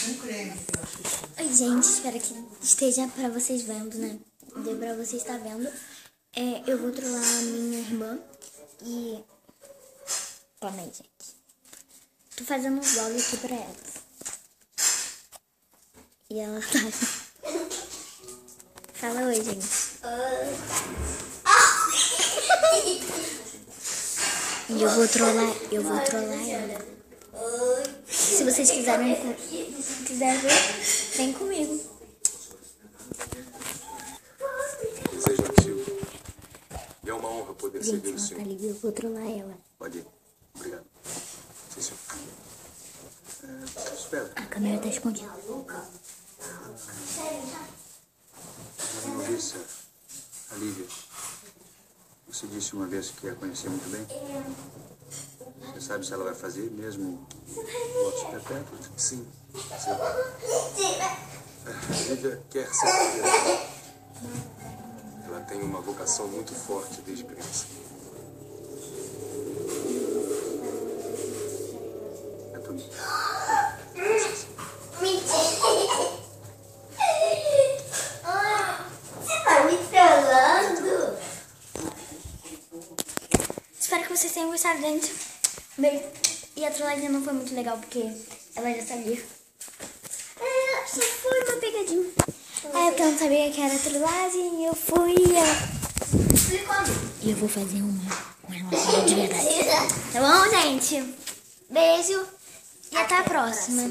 Um creme que eu acho que chama. Oi, gente, espero que esteja pra vocês vendo, né? Deu pra você estar vendo. Eu vou trollar a minha irmã e... Calma aí, gente. Tô fazendo um vlog aqui pra ela. E ela tá... Fala oi, gente. E eu vou trollar ela. Se vocês quiserem ver, vem comigo. Desejo ativo. E é uma honra poder Gente, servir o ela senhor. tá ali, eu vou trollar ela. Pode ir. Obrigado. Sim, senhor. Espera. A câmera tá escondida. Dona Maurícia, a Lívia, você disse uma vez que a conhecia muito bem. Você sabe se ela vai fazer mesmo votos perpétuos? Sim. A Lívia quer ser primeira. Ela tem uma vocação muito forte desde criança. É tudo. Espero que vocês tenham gostado, gente. Beijo. E a trollagem não foi muito legal, porque ela já sabia. Só foi uma pegadinha. Porque eu não sabia que era trollagem e eu fui e eu vou fazer uma de verdade. Tá bom, gente? Beijo e até a próxima.